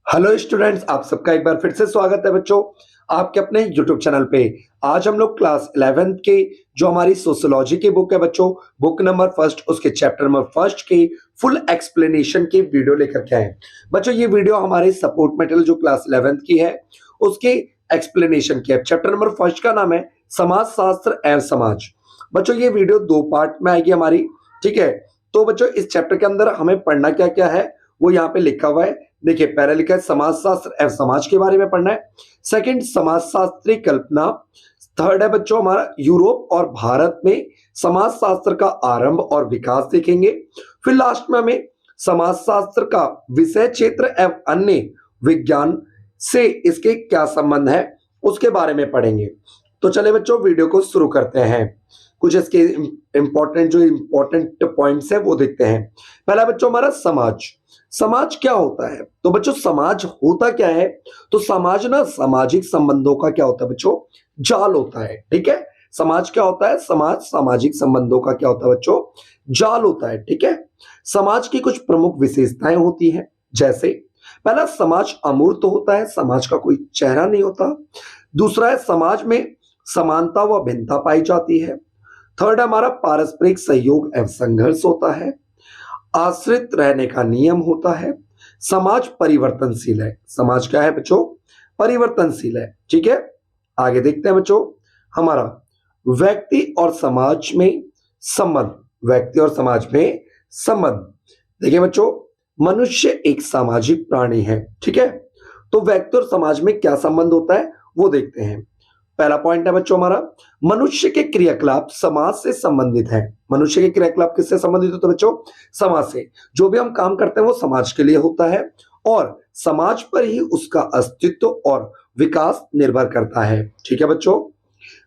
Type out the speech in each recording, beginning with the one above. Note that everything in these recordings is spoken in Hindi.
हेलो स्टूडेंट्स, आप सबका एक बार फिर से स्वागत है बच्चों आपके अपने यूट्यूब चैनल पे। आज हम लोग क्लास 11th के जो हमारी सोशियोलॉजी की बुक है बच्चों, बुक नंबर फर्स्ट, उसके चैप्टर नंबर फर्स्ट के फुल एक्सप्लेनेशन की वीडियो लेकर के आए। बच्चों ये वीडियो हमारे सपोर्ट मटेरियल जो क्लास 11th की है उसके एक्सप्लेनेशन की है। चैप्टर नंबर फर्स्ट का नाम है समाज शास्त्र एवं समाज। बच्चों ये वीडियो दो पार्ट में आएगी हमारी, ठीक है। तो बच्चों इस चैप्टर के अंदर हमें पढ़ना क्या क्या है वो यहाँ पे लिखा हुआ है। देखिए पहले लिखा है समाजशास्त्र एवं समाज के बारे में पढ़ना है। सेकंड समाजशास्त्री कल्पना। थर्ड है बच्चों हमारा यूरोप और भारत में समाजशास्त्र का आरंभ और विकास देखेंगे। फिर लास्ट में हमें समाजशास्त्र का विषय क्षेत्र एवं अन्य विज्ञान से इसके क्या संबंध है उसके बारे में पढ़ेंगे। तो चले बच्चों वीडियो को शुरू करते हैं। कुछ इसके इंपॉर्टेंट पॉइंट्स है वो देखते हैं। पहला बच्चों हमारा समाज। समाज क्या होता है? तो बच्चों समाज होता क्या है? तो समाज ना सामाजिक संबंधों का क्या होता है बच्चों? जाल होता है, ठीक है। समाज क्या होता है? समाज सामाजिक संबंधों का क्या होता है बच्चों? जाल होता है, ठीक है। समाज की कुछ प्रमुख विशेषताएं होती हैं, जैसे पहला समाज अमूर्त होता है, समाज का कोई चेहरा नहीं होता। दूसरा है समाज में समानता व भिन्नता पाई जाती है। थर्ड हमारा पारस्परिक सहयोग एवं संघर्ष होता है। आश्रित रहने का नियम होता है। समाज परिवर्तनशील है। समाज क्या है बच्चों? परिवर्तनशील है, ठीक है। आगे देखते हैं बच्चों हमारा व्यक्ति और समाज में संबंध। व्यक्ति और समाज में संबंध देखिए बच्चों, मनुष्य एक सामाजिक प्राणी है, ठीक है। तो व्यक्ति और समाज में क्या संबंध होता है वो देखते हैं। पहला पॉइंट है बच्चों हमारा मनुष्य के क्रियाकलाप समाज से संबंधित है। मनुष्य के क्रियाकलाप किससे संबंधित होते हैं बच्चों? समाज से। जो भी हम काम करते हैं वो समाज के लिए होता है और समाज पर ही उसका अस्तित्व और विकास निर्भर करता है, ठीक है बच्चों।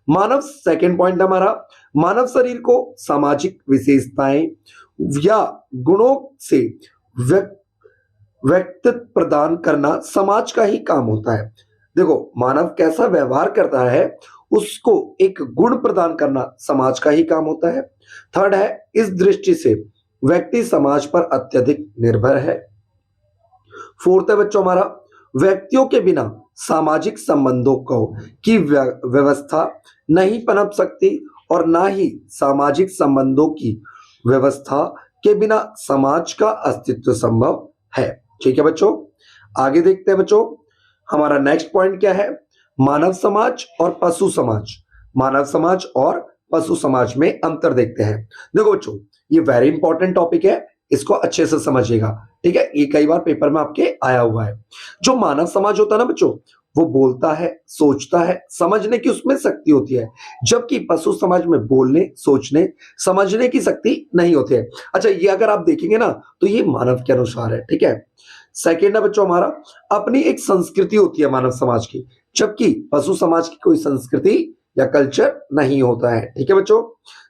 मानव, सेकंड पॉइंट हमारा मानव शरीर को सामाजिक विशेषताएं या गुणों से व्यक्तित्व प्रदान करना समाज का ही काम होता है। देखो मानव कैसा व्यवहार करता है उसको एक गुण प्रदान करना समाज का ही काम होता है। थर्ड है इस दृष्टि से व्यक्ति समाज पर अत्यधिक निर्भर है। फोर्थ है बच्चों हमारा व्यक्तियों के बिना सामाजिक संबंधों को की व्यवस्था नहीं पनप सकती और ना ही सामाजिक संबंधों की व्यवस्था के बिना समाज का अस्तित्व संभव है, ठीक है बच्चों। आगे देखते हैं बच्चों हमारा नेक्स्ट पॉइंट क्या है? मानव समाज और पशु समाज। मानव समाज और पशु समाज में अंतर देखते हैं। देखो बच्चों ये वेरी इंपॉर्टेंट टॉपिक है, इसको अच्छे से समझिएगा, ठीक है। ये कई बार पेपर में आपके आया हुआ है। जो मानव समाज होता है ना बच्चों, वो बोलता है, सोचता है, समझने की उसमें शक्ति होती है, जबकि पशु समाज में बोलने, सोचने, समझने की शक्ति नहीं होती है। अच्छा ये अगर आप देखेंगे ना तो ये मानव के अनुसार है, ठीक है। सेकेंड है बच्चों हमारा अपनी एक संस्कृति होती है मानव समाज की, जबकि पशु समाज की कोई संस्कृति या कल्चर नहीं होता है, ठीक है बच्चों।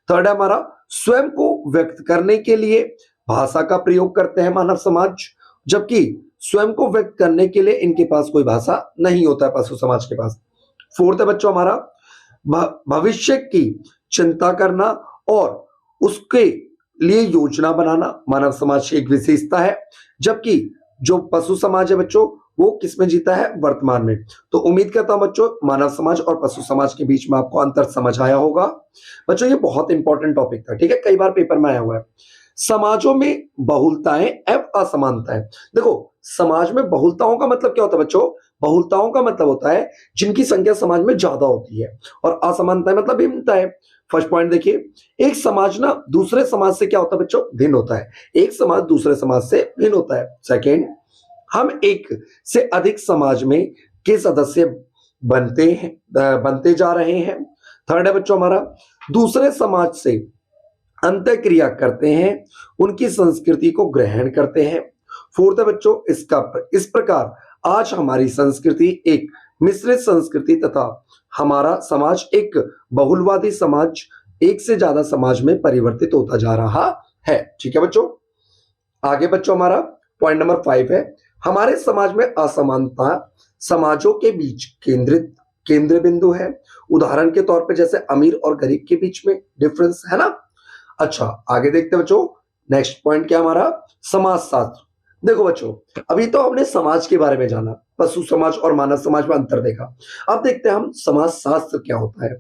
थर्ड है हमारा स्वयं को व्यक्त करने के लिए भाषा का प्रयोग करते हैं मानव समाज, जबकि स्वयं को व्यक्त करने के लिए इनके पास कोई भाषा नहीं होता है पशु समाज के पास। फोर्थ है बच्चों हमारा भविष्य की चिंता करना और उसके लिए योजना बनाना मानव समाज की एक विशेषता है, जबकि जो पशु समाज है बच्चों वो किसमें जीता है? वर्तमान में। तो उम्मीद करता हूं बच्चों मानव समाज और पशु समाज के बीच में आपको अंतर समझ आया होगा। बच्चों ये बहुत इंपॉर्टेंट टॉपिक था, ठीक है, कई बार पेपर में आया हुआ है। समाजों में बहुलताएं एवं असमानताएं। देखो समाज में बहुलताओं का मतलब क्या होता है बच्चों? बहुलताओं का मतलब होता है जिनकी संख्या समाज में ज्यादा होती है, और असमानताएं मतलब भिन्नता है। फर्स्ट पॉइंट देखिए, एक समाज ना दूसरे समाज से क्या होता है बच्चों? भिन्न होता है। एक समाज दूसरे समाज से भिन्न होता है। सेकेंड, हम एक से अधिक समाज में के सदस्य बनते जा रहे हैं। थर्ड है बच्चों हमारा दूसरे समाज से अंतःक्रिया करते हैं, उनकी संस्कृति को ग्रहण करते हैं। फोर्थ है बच्चों इस प्रकार आज हमारी संस्कृति एक मिश्रित संस्कृति तथा हमारा समाज एक बहुलवादी समाज, एक से ज्यादा समाज में परिवर्तित होता जा रहा है, ठीक है बच्चों। आगे बच्चों हमारा पॉइंट नंबर 5 है हमारे समाज में असमानता समाजों के बीच केंद्र बिंदु है। उदाहरण के तौर पे जैसे अमीर और गरीब के बीच में डिफरेंस है ना। अच्छा आगे देखते हैं बच्चों नेक्स्ट पॉइंट क्या हमारा? समाज शास्त्र। देखो बच्चों, अभी तो हमने समाज के बारे में जाना, पशु समाज और मानव समाज में अंतर देखा। अब देखते हैं हम समाज शास्त्र क्या होता है।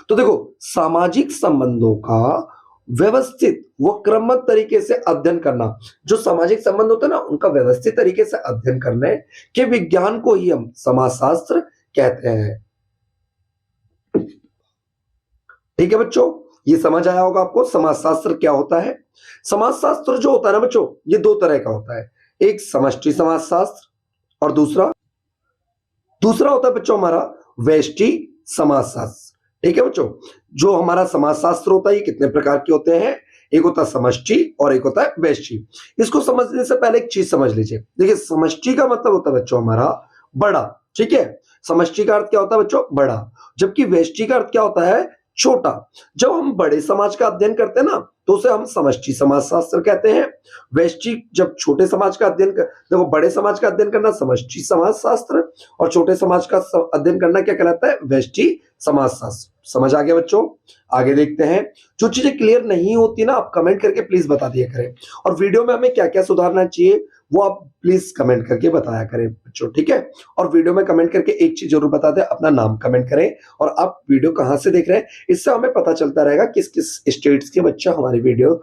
तो देखो, सामाजिक संबंधों का व्यवस्थित व क्रमबद्ध तरीके से अध्ययन करना, जो सामाजिक संबंध होते हैं ना उनका व्यवस्थित तरीके से अध्ययन करने के विज्ञान को ही हम समाजशास्त्र कहते हैं। ठीक है बच्चों, ये समझ आया होगा आपको समाजशास्त्र क्या होता है। समाजशास्त्र जो होता है ना बच्चों, ये दो तरह का होता है, एक समष्टि समाजशास्त्र और दूसरा दूसरा होता है बच्चों हमारा व्यष्टि समाजशास्त्र। ठीक है बच्चों, जो हमारा समाजशास्त्र होता है ये कितने प्रकार के होते हैं, एक होता है समष्टि और एक होता है व्यष्टि। इसको समझने से पहले एक चीज समझ लीजिए। देखिए, समष्टि का मतलब होता है बच्चों हमारा बड़ा। ठीक है, समष्टि का अर्थ क्या होता है बच्चों, बड़ा, जबकि व्यष्टि का अर्थ क्या होता है, छोटा। जब हम बड़े समाज का अध्ययन करते हैं ना तो उसे हम समष्टि समाजशास्त्र कहते हैं। व्यष्टि जब छोटे समाज का अध्ययन कर, देखो बड़े समाज का अध्ययन करना समष्टि समाजशास्त्र और छोटे समाज का अध्ययन करना क्या कहलाता है, व्यष्टि समाजशास्त्र। समझ आ गया बच्चों। आगे देखते हैं। जो चीजें क्लियर नहीं होती ना आप कमेंट करके प्लीज बता दिया करें, और वीडियो में हमें क्या क्या सुधारना चाहिए वो आप प्लीज कमेंट करके बताया करें बच्चों। ठीक है, और वीडियो में कमेंट करके एक चीज जरूर बता दें, अपना नाम कमेंट करें और आप वीडियो कहां से देख रहे हैं, इससे हमें पता चलता रहेगा किस किस स्टेट्स के बच्चे हमारी वीडियो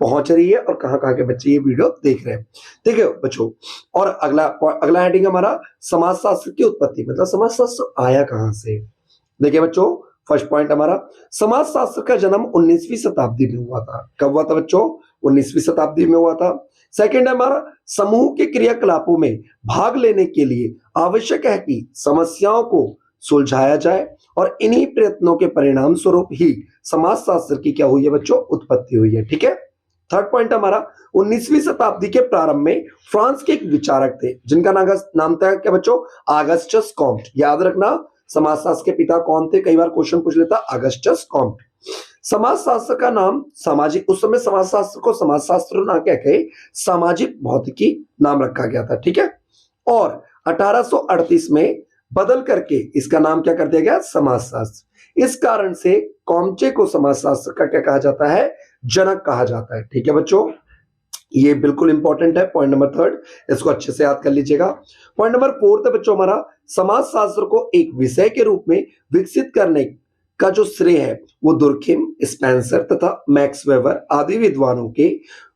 पहुंच रही है और कहां कहां के बच्चे ये वीडियो देख रहे हैं। ठीक है बच्चों, और अगला हेडिंग हमारा समाजशास्त्र की उत्पत्ति, मतलब समाजशास्त्र आया कहां से। देखिए बच्चों, फर्स्ट पॉइंट हमारा, समाजशास्त्र का जन्म 19वीं शताब्दी में हुआ था। कब हुआ था बच्चों, 19वीं शताब्दी में हुआ था। सेकंड है हमारा, समूह के क्रियाकलापों में भाग लेने के लिए आवश्यक है कि समस्याओं को सुलझाया जाए, और इन्हीं प्रयत्नों के परिणाम स्वरूप ही समाजशास्त्र की क्या हुई है बच्चों, उत्पत्ति हुई है। ठीक है, थर्ड पॉइंट हमारा, 19वीं शताब्दी के प्रारंभ में फ्रांस के एक विचारक थे जिनका नाम था क्या बच्चों, ऑगस्टस कॉम्ट। याद रखना, समाजशास्त्र के पिता कौन थे, कई बार क्वेश्चन पूछ लेता, ऑगस्टस कॉम्ट। समाजशास्त्र का नाम सामाजिक, उस समय समाजशास्त्र को समाजशास्त्र ना कह के सामाजिक भौतिकी नाम रखा गया था। ठीक है, और 1838 में बदल करके इसका नाम क्या कर दिया गया, समाजशास्त्र। इस कारण से कॉम्टे को समाजशास्त्र का क्या कहा जाता है, जनक कहा जाता है। ठीक है बच्चों, ये बिल्कुल इंपॉर्टेंट है पॉइंट नंबर थर्ड, इसको अच्छे से याद कर लीजिएगा। पॉइंट नंबर फोर्थ है बच्चों हमारा, समाजशास्त्र को एक विषय के रूप में विकसित करने का जो श्रेय है वो दुर्खिम, स्पेंसर तथा मैक्स वेबर आदि विद्वानों के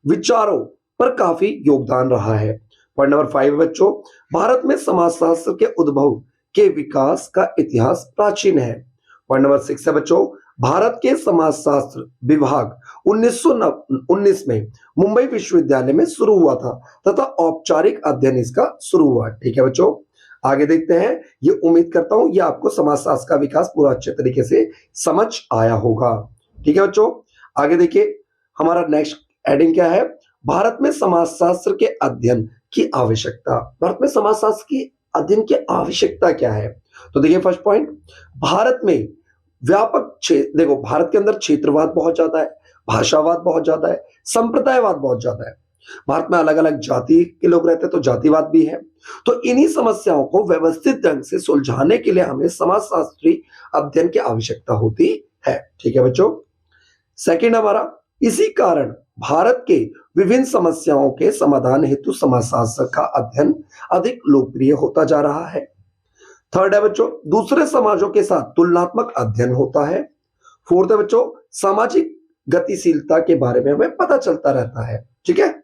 विचारों पर काफी योगदान रहा है। पॉइंट नंबर 5 बच्चों, भारत में समाजशास्त्र के उद्भव के विकास का इतिहास प्राचीन है। पॉइंट नंबर 6 है बच्चों, भारत के समाजशास्त्र विभाग 1919 में मुंबई विश्वविद्यालय में शुरू हुआ था तथा औपचारिक अध्ययन इसका शुरू हुआ। ठीक है बच्चों, आगे देखते हैं। ये उम्मीद करता हूं ये आपको समाजशास्त्र का विकास पूरा अच्छे तरीके से समझ आया होगा। ठीक है बच्चों, आगे देखिए, हमारा नेक्स्ट हेडिंग क्या है, भारत में समाजशास्त्र के अध्ययन की आवश्यकता। भारत में समाजशास्त्र की अध्ययन की आवश्यकता क्या है, तो देखिए फर्स्ट पॉइंट, भारत में व्यापक क्षेत्र, देखो भारत के अंदर क्षेत्रवाद बहुत ज्यादा है, भाषावाद बहुत ज्यादा है, संप्रदायवाद बहुत ज्यादा है। भारत में अलग अलग जाति के लोग रहते हैं तो जातिवाद भी है। तो इन्हीं समस्याओं को व्यवस्थित ढंग से सुलझाने के लिए हमें समाजशास्त्री अध्ययन की आवश्यकता होती है। ठीक है बच्चों, सेकंड हमारा, इसी कारण भारत के विभिन्न समस्याओं के समाधान हेतु समाजशास्त्र का अध्ययन अधिक लोकप्रिय होता जा रहा है। थर्ड है बच्चों, दूसरे समाजों के साथ तुलनात्मक अध्ययन होता है। फोर्थ है बच्चों, सामाजिक गतिशीलता के बारे में हमें पता चलता रहता है। ठीक है,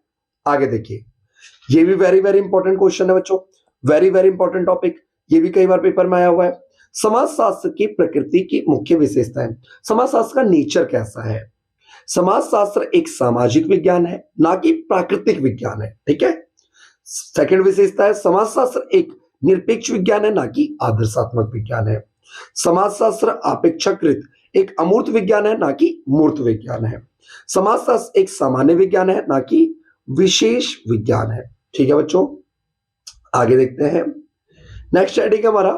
आगे देखिए, ये भी वेरी वेरी इंपॉर्टेंट क्वेश्चन है बच्चों, वेरी वेरी इंपॉर्टेंट टॉपिक, ये भी कई बार पेपर में आया हुआ है। समाजशास्त्र की प्रकृति की मुख्य विशेषताएं, समाजशास्त्र का नेचर कैसा है। समाजशास्त्र एक सामाजिक विज्ञान है, ना कि प्राकृतिक विज्ञान है। ठीक है, सेकंड विशेषता है, समाजशास्त्र एक निरपेक्ष विज्ञान है, ना कि आदर्शात्मक विज्ञान है। समाजशास्त्र अपेक्षाकृत एक अमूर्त विज्ञान है, ना कि मूर्त विज्ञान है। समाजशास्त्र एक सामान्य विज्ञान है, ना कि विशेष विज्ञान है। ठीक है बच्चों, आगे देखते हैं। नेक्स्ट हेडिंग हमारा,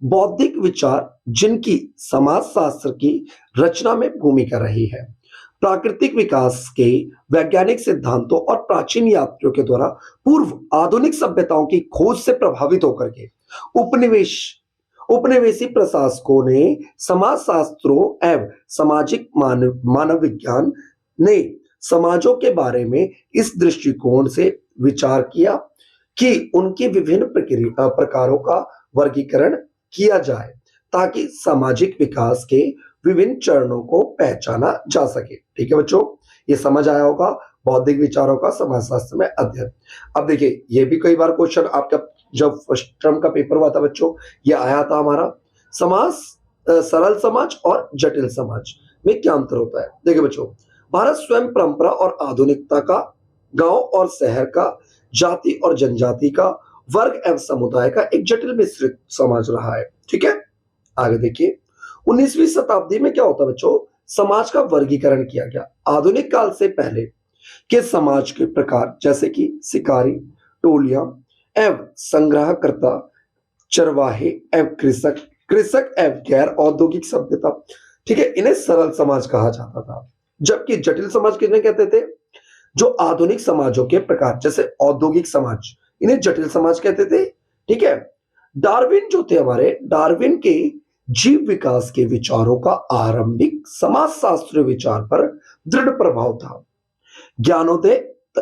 बौद्धिक विचार जिनकी समाजशास्त्र की रचना में भूमिका रही है। प्राकृतिक विकास के वैज्ञानिक सिद्धांतों और प्राचीन यात्रियों के द्वारा पूर्व आधुनिक सभ्यताओं की खोज से प्रभावित होकर के उपनिवेशी प्रशासकों ने समाजशास्त्रों एवं सामाजिक मानव विज्ञान ने समाजों के बारे में इस दृष्टिकोण से विचार किया कि उनकी विभिन्न प्रकारों का वर्गीकरण किया जाए ताकि सामाजिक विकास के विभिन्न चरणों को पहचाना जा सके। ठीक है बच्चों, ये समझ आया होगा बौद्धिक विचारों का समाजशास्त्र में अध्ययन। अब देखिए, ये भी कई बार क्वेश्चन आपका जब फर्स्ट टर्म का पेपर हुआ था बच्चों, ये आया था हमारा समाज, सरल समाज और जटिल समाज में क्या अंतर होता है। देखिए बच्चों, भारत स्वयं परंपरा और आधुनिकता का, गांव और शहर का, जाति और जनजाति का, वर्ग एवं समुदाय का एक जटिल मिश्रित समाज रहा है। ठीक है, आगे देखिए, 19वीं शताब्दी में क्या होता है बच्चों, समाज का वर्गीकरण किया गया। आधुनिक काल से पहले के समाज के प्रकार जैसे कि शिकारी, टोलियां एवं संग्रहकर्ता, चरवाहे एवं कृषक, कृषक एवं गैर औद्योगिक सभ्यता, ठीक है, इन्हें सरल समाज कहा जाता था। जबकि जटिल समाज किन्हें कहते थे, जो आधुनिक समाजों के प्रकार जैसे औद्योगिक समाज, इन्हें जटिल समाज कहते थे। ठीक है, डार्विन जो थे हमारे, डार्विन के जीव विकास के विचारों का आरंभिक समाजशास्त्र विचार पर दृढ़ प्रभाव था। ज्ञानोदय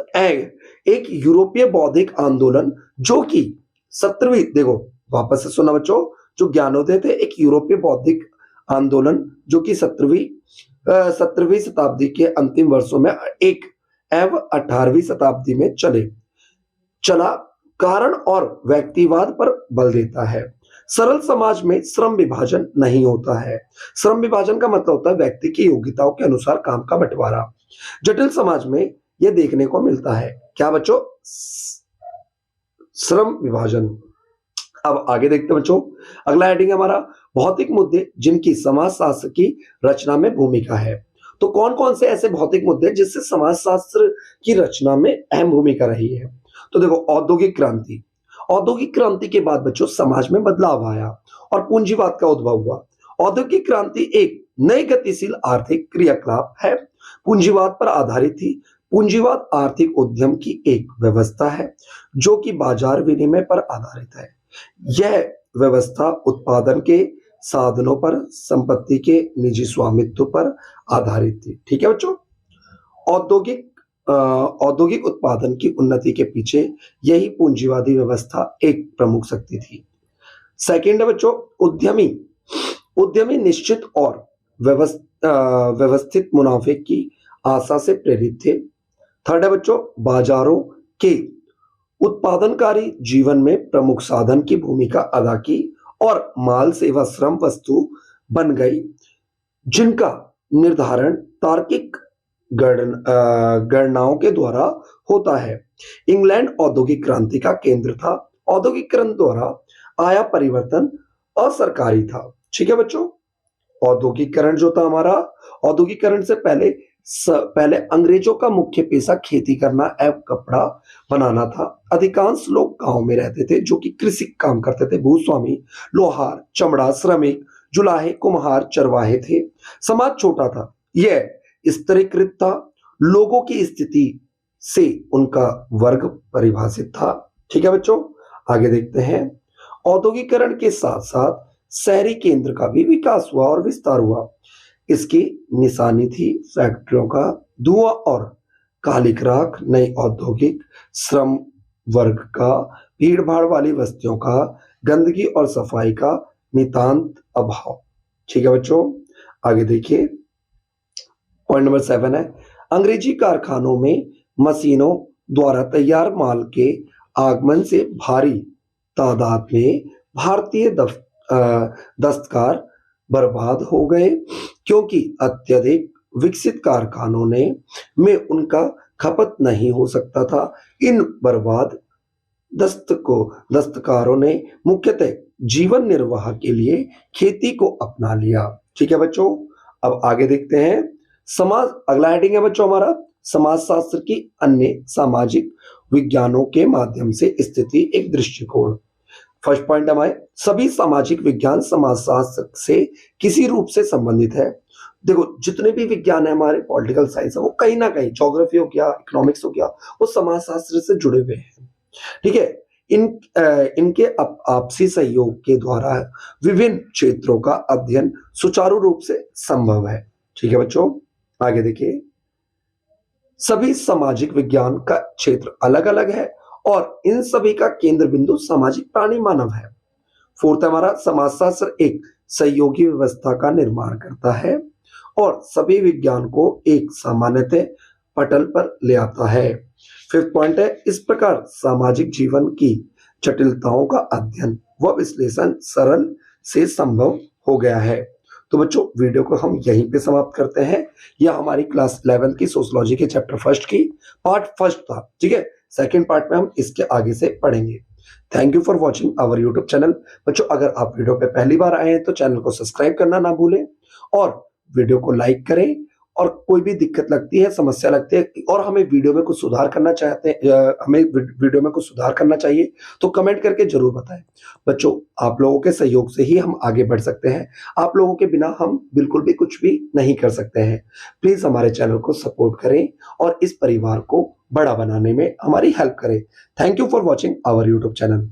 एक यूरोपीय बौद्धिक आंदोलन जो कि 17वीं, देखो वापस से सुना बच्चों, जो ज्ञानोदय थे एक यूरोपीय बौद्धिक आंदोलन जो कि 17वीं शताब्दी के अंतिम वर्षों में एक एवं 18वीं शताब्दी में चला कारण और व्यक्तिवाद पर बल देता है। सरल समाज में श्रम विभाजन नहीं होता है। श्रम विभाजन का मतलब होता है व्यक्ति की योग्यताओं के अनुसार काम का बंटवारा। जटिल समाज में यह देखने को मिलता है। क्या बच्चों? श्रम विभाजन। अब आगे देखते हैं बच्चों, अगला हेडिंग है हमारा भौतिक मुद्दे जिनकी समाजशास्त्र की रचना में भूमिका है। तो कौन कौन से ऐसे भौतिक मुद्दे जिससे समाजशास्त्र की रचना में अहम भूमिका रही है? तो देखो, औद्योगिक क्रांति। औद्योगिक क्रांति के बाद बच्चों समाज में बदलाव आया और पूंजीवाद का उद्भव हुआ। औद्योगिक क्रांति एक नई गतिशील आर्थिक क्रियाकलाप है, पूंजीवाद पर आधारित थी। पूंजीवाद आर्थिक उद्यम की एक व्यवस्था है जो कि बाजार विनिमय पर आधारित है। यह व्यवस्था उत्पादन के साधनों पर, संपत्ति के निजी स्वामित्व पर आधारित थी। ठीक है बच्चों, औद्योगिक उत्पादन की उन्नति के पीछे यही पूंजीवादी व्यवस्था एक प्रमुख शक्ति थी। सेकंड है बच्चों, उद्यमी निश्चित और व्यवस्थित मुनाफे की आशा से प्रेरित थे। थर्ड है बच्चों, बाजारों के उत्पादनकारी जीवन में प्रमुख साधन की भूमिका अदा की और माल, सेवा, श्रम वस्तु बन गई जिनका निर्धारण तार्किक गणनाओं के द्वारा होता है। इंग्लैंड औद्योगिक क्रांति का केंद्र था। औद्योगिकरण द्वारा आया परिवर्तन असरकारी था। ठीक है बच्चों, औद्योगिकरण जो था हमारा, औद्योगिकरण से पहले अंग्रेजों का मुख्य पेशा खेती करना एवं कपड़ा बनाना था। अधिकांश लोग गांव में रहते थे जो कि कृषि काम करते थे। भूस्वामी, लोहार, चमड़ा श्रमिक, जुलाहे, कुम्हार, चरवाहे थे। समाज छोटा था, यह स्तरीकृत था। लोगों की स्थिति से उनका वर्ग परिभाषित था। ठीक है बच्चों, आगे देखते हैं। औद्योगिकरण के साथ साथ शहरी केंद्र का भी विकास हुआ और विस्तार हुआ। इसकी निशानी थी फैक्ट्रियों का धुआं और कालिक राख, नई औद्योगिक श्रम वर्ग का, भीड़ भाड़ वाली बस्तियों का, गंदगी और सफाई का नितांत अभाव। ठीक है बच्चों, आगे देखिए। पॉइंट नंबर 7 है, अंग्रेजी कारखानों में मशीनों द्वारा तैयार माल के आगमन से भारी तादाद में भारतीय दस्तकार बर्बाद हो गए क्योंकि अत्यधिक विकसित कारखानों में उनका खपत नहीं हो सकता था। इन बर्बाद दस्तकारों ने मुख्यतः जीवन निर्वाह के लिए खेती को अपना लिया। ठीक है बच्चों, अब आगे देखते हैं अगला हेडिंग है बच्चों हमारा समाजशास्त्र की अन्य सामाजिक विज्ञानों के माध्यम से स्थिति एक दृष्टिकोण। फर्स्ट पॉइंट हमारे सभी सामाजिक विज्ञान समाजशास्त्र से किसी रूप से संबंधित है। देखो, जितने भी विज्ञान है हमारे, पॉलिटिकल साइंस है, वो कहीं ना कहीं, ज्योग्राफी हो गया, इकोनॉमिक्स हो गया, वो समाजशास्त्र से जुड़े हुए हैं। ठीक है, इनके आपसी सहयोग के द्वारा विभिन्न क्षेत्रों का अध्ययन सुचारू रूप से संभव है। ठीक है बच्चों, आगे देखिए। सभी सामाजिक विज्ञान का क्षेत्र अलग अलग है और इन सभी का केंद्र बिंदु सामाजिक प्राणी मानव है। फोर्थ हमारा समाजशास्त्र एक सहयोगी व्यवस्था का निर्माण करता है और सभी विज्ञान को एक सामान्यतः पटल पर ले आता है। फिफ्थ पॉइंट है, इस प्रकार सामाजिक जीवन की जटिलताओं का अध्ययन व विश्लेषण सरल से संभव हो गया है। तो बच्चों वीडियो को हम यहीं पे समाप्त करते हैं। यह हमारी क्लास 11 की सोशियोलॉजी के चैप्टर फर्स्ट की पार्ट फर्स्ट था। ठीक है, सेकंड पार्ट में हम इसके आगे से पढ़ेंगे। Thank you for watching our YouTube channel. बच्चों अगर आप वीडियो पे पहली बार आए हैं तो चैनल को सब्सक्राइब करना ना भूलें और वीडियो को लाइक करें। और कोई भी दिक्कत लगती है, समस्या लगती है और हमें वीडियो में कुछ सुधार करना चाहते हैं, हमें वीडियो में कुछ सुधार करना चाहिए तो कमेंट करके जरूर बताएं। बच्चों आप लोगों के सहयोग से ही हम आगे बढ़ सकते हैं। आप लोगों के बिना हम बिल्कुल भी कुछ भी नहीं कर सकते हैं। प्लीज हमारे चैनल को सपोर्ट करें और इस परिवार को बड़ा बनाने में हमारी हेल्प करें। Thank you for watching our YouTube channel.